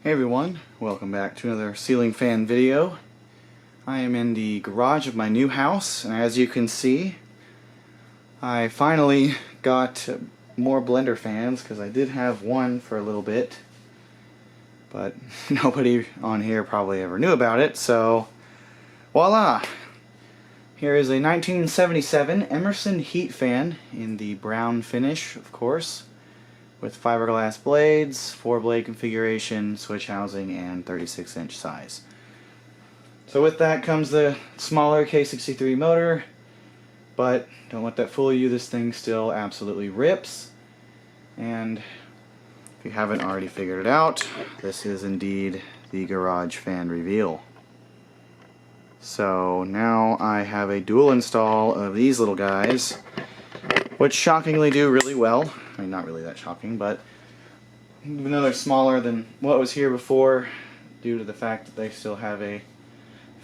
Hey everyone, welcome back to another ceiling fan video. I am in the garage of my new house, and as you can see, I finally got more blender fans, because I did have one for a little bit, but nobody on here probably ever knew about it, so voila! Here is a 1977 Emerson Heat Fan in the brown finish, of course, with fiberglass blades, 4-blade configuration, switch housing, and 36-inch size. So with that comes the smaller K63 motor, but don't let that fool you, this thing still absolutely rips. And if you haven't already figured it out, this is indeed the garage fan reveal. So now I have a dual install of these little guys, which shockingly do really well. I mean, not really that shocking, but even though they're smaller than what was here before, due to the fact that they still have a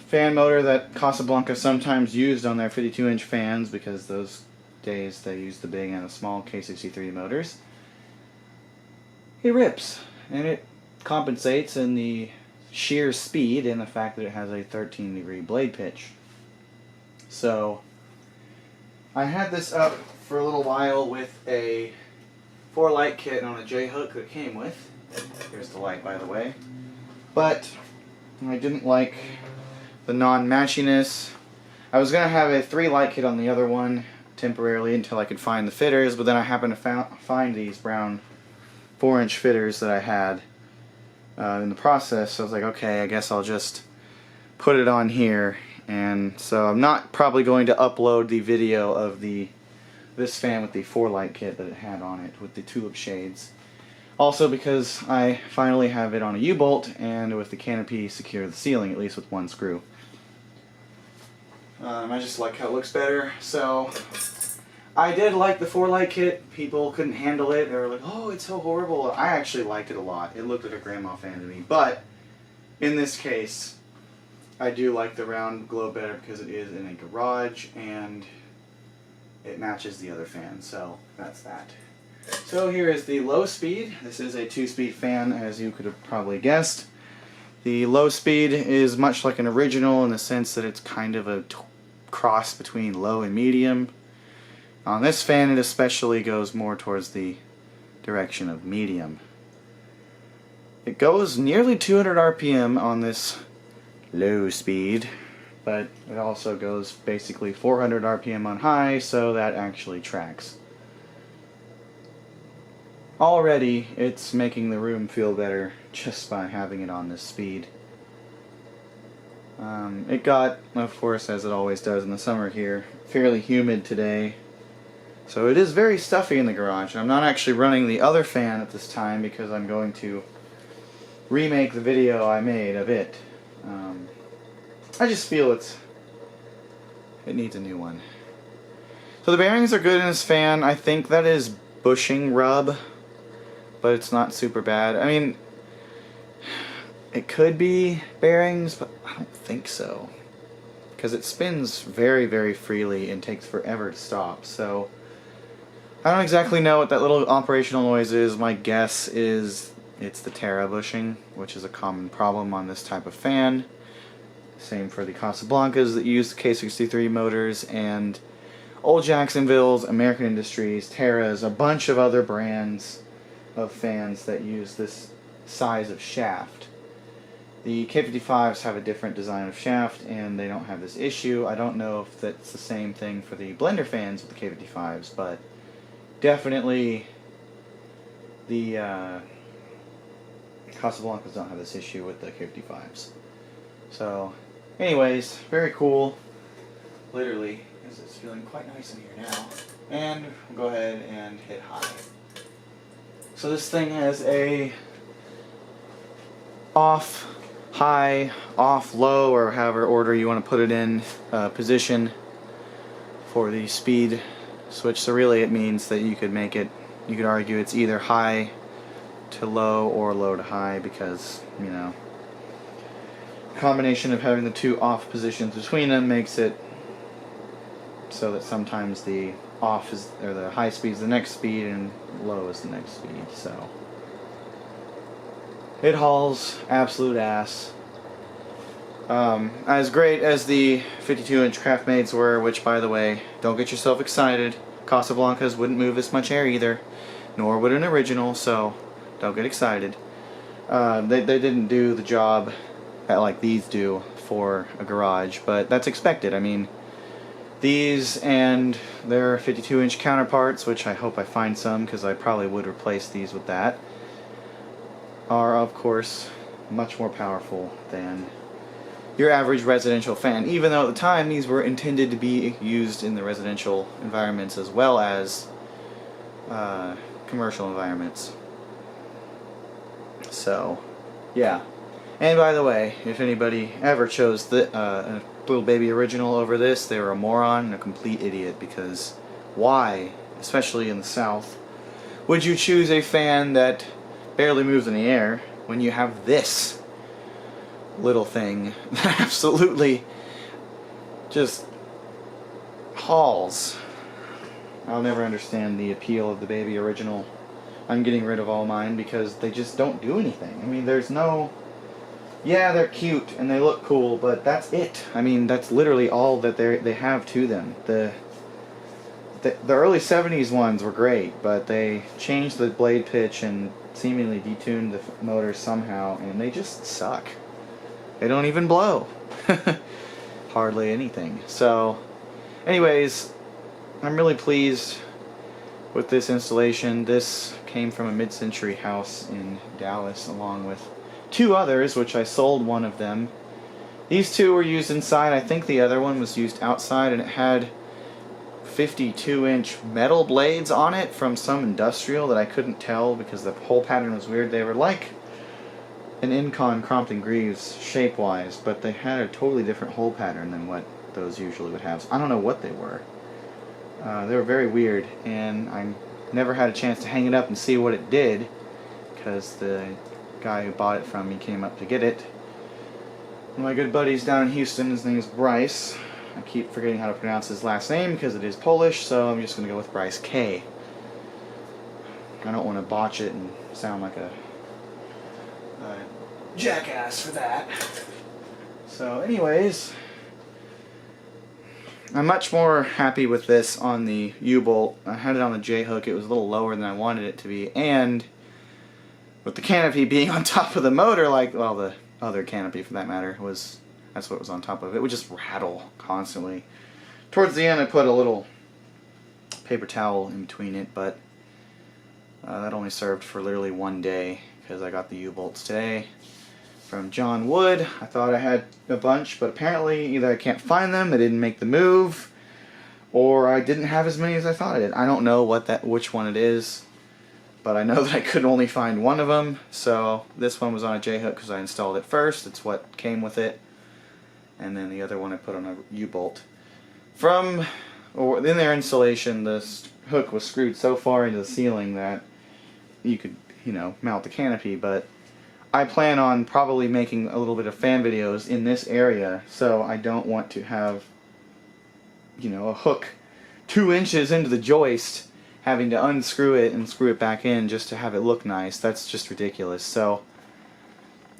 fan motor that Casablanca sometimes used on their 52-inch fans, because those days they used the big and the small K63 motors, it rips, and it compensates in the sheer speed and the fact that it has a 13-degree blade pitch. So I had this up for a little while with a 4-light kit on a J-hook that it came with. Here's the light, by the way. But I didn't like the non-matchiness. I was going to have a 3-light kit on the other one temporarily until I could find the fitters, but then I happened to find these brown 4-inch fitters that I had in the process, so I was like, okay, I guess I'll just put it on here. And so I'm not probably going to upload the video of this fan with the 4-light kit that it had on it with the tulip shades. Also because I finally have it on a U-bolt and with the canopy secure to the ceiling, at least with one screw. I just like how it looks better. So I did like the 4-light kit. People couldn't handle it. They were like, oh, it's so horrible. I actually liked it a lot. It looked like a grandma fan to me. But in this case, I do like the round globe better because it is in a garage and it matches the other fan, so that's that. So here is the low speed. This is a 2-speed fan, as you could have probably guessed. The low speed is much like an original in the sense that it's kind of a cross between low and medium. On this fan it especially goes more towards the direction of medium. It goes nearly 200 RPM on this low speed, but it also goes basically 400 RPM on high, so that actually tracks. Already it's making the room feel better just by having it on this speed. It got, of course, as it always does in the summer here, fairly humid today, so it is very stuffy in the garage. I'm not actually running the other fan at this time because I'm going to remake the video I made of it. I just feel it needs a new one. So the bearings are good in this fan. I think that is bushing rub, but it's not super bad. I mean, it could be bearings, but I don't think so, because it spins very, very freely and takes forever to stop. So I don't exactly know what that little operational noise is. My guess is it's the Terra bushing, which is a common problem on this type of fan. Same for the Casablancas that use the K63 motors, and Old Jacksonville's, American Industries, Terra's, a bunch of other brands of fans that use this size of shaft. The K55s have a different design of shaft and they don't have this issue. I don't know if that's the same thing for the blender fans with the K55s, but definitely the Casablancas don't have this issue with the K55s. So anyways, very cool. Literally, it's feeling quite nice in here now. And we'll go ahead and hit high. So this thing has a off, high, off, low, or however order you want to put it in position for the speed switch. So really it means that you could make it, you could argue it's either high to low or low to high, because, you know, combination of having the two off positions between them makes it so that sometimes the off is, or the high speed is the next speed and low is the next speed. So It hauls absolute ass. As great as the 52-inch Craftmates were, which, by the way, don't get yourself excited. Casablancas wouldn't move this much air either, nor would an original, so don't get excited. They didn't do the job like these do for a garage, but that's expected. I mean, these and their 52-inch counterparts, which I hope I find some because I probably would replace these with that, are of course much more powerful than your average residential fan, even though at the time these were intended to be used in the residential environments as well as commercial environments. So, yeah. And by the way, if anybody ever chose the Little Baby Original over this, they were a moron and a complete idiot, because why, especially in the South, would you choose a fan that barely moves in the air when you have this little thing that absolutely just hauls? I'll never understand the appeal of the Baby Original. I'm getting rid of all mine because they just don't do anything. I mean, there's no... Yeah, they're cute and they look cool, but that's it. I mean, that's literally all that they have to them. The early 70s ones were great, but they changed the blade pitch and seemingly detuned the motors somehow, and they just suck. They don't even blow. Hardly anything. So, anyways, I'm really pleased with this installation. This came from a mid-century house in Dallas, along with 2 others, which I sold one of them. These 2 were used inside. I think the other one was used outside, and it had 52-inch metal blades on it from some industrial that I couldn't tell because the hole pattern was weird. They were like an Incon Crompton Greaves shape-wise, but they had a totally different hole pattern than what those usually would have. So I don't know what they were. They were very weird, and I never had a chance to hang it up and see what it did because the guy who bought it from me came up to get it. One of my good buddies down in Houston, his name is Bryce. I keep forgetting how to pronounce his last name because it is Polish, so I'm just going to go with Bryce K. I don't want to botch it and sound like a jackass for that. So anyways, I'm much more happy with this on the U-bolt. I had it on the J-hook. It was a little lower than I wanted it to be, and with the canopy being on top of the motor, like, well, the other canopy for that matter, that's what was on top of it. It would just rattle constantly. Towards the end I put a little paper towel in between it, but that only served for literally one day because I got the U-bolts today from John Wood. I thought I had a bunch, but apparently either I can't find them, they didn't make the move, or I didn't have as many as I thought I did. I don't know which one it is, but I know that I could only find one of them, so this one was on a J-hook because I installed it first. It's what came with it. And then the other one I put on a U-bolt. In their installation, the hook was screwed so far into the ceiling that you could, mount the canopy, but I plan on probably making a little bit of fan videos in this area, so I don't want to have, a hook 2 inches into the joist, having to unscrew it and screw it back in just to have it look nice. That's just ridiculous. So,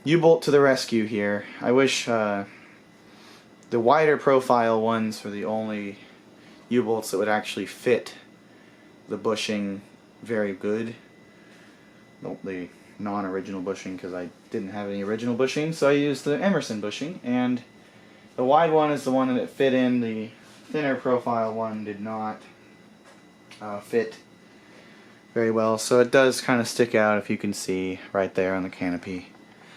U-bolt to the rescue here. I wish the wider profile ones were the only U-bolts that would actually fit the bushing very good. The non-original bushing, because I didn't have any original bushing, so I used the Emerson bushing, and the wide one is the one that fit in. The thinner profile one did not fit very well, so it does kind of stick out, if you can see right there on the canopy.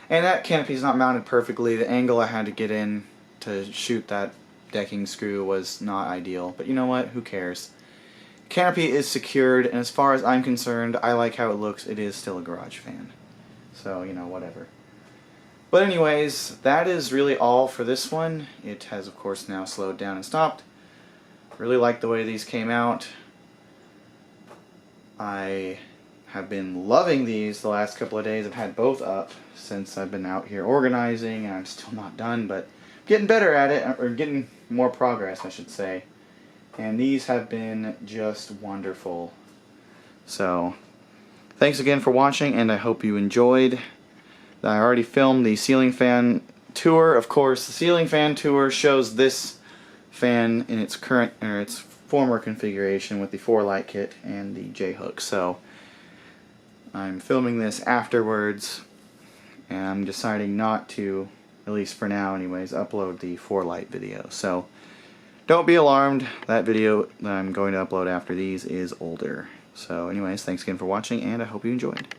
And that canopy is not mounted perfectly. The angle I had to get in to shoot that decking screw was not ideal, but you know what, who cares? Canopy is secured, and as far as I'm concerned, I like how it looks. It is still a garage fan, so whatever. But anyways, that is really all for this one. It has of course now slowed down and stopped. Really like the way these came out. I have been loving these the last couple of days. I've had both up since I've been out here organizing, and I'm still not done, but getting better at it, or getting more progress, I should say. And these have been just wonderful. So, thanks again for watching, and I hope you enjoyed. I already filmed the ceiling fan tour. Of course, the ceiling fan tour shows this fan in its current, or its former configuration with the 4-light kit and the J-hook. So I'm filming this afterwards, and I'm deciding not to, at least for now anyways, upload the 4-light video. So don't be alarmed, that video that I'm going to upload after these is older. So anyways, thanks again for watching, and I hope you enjoyed.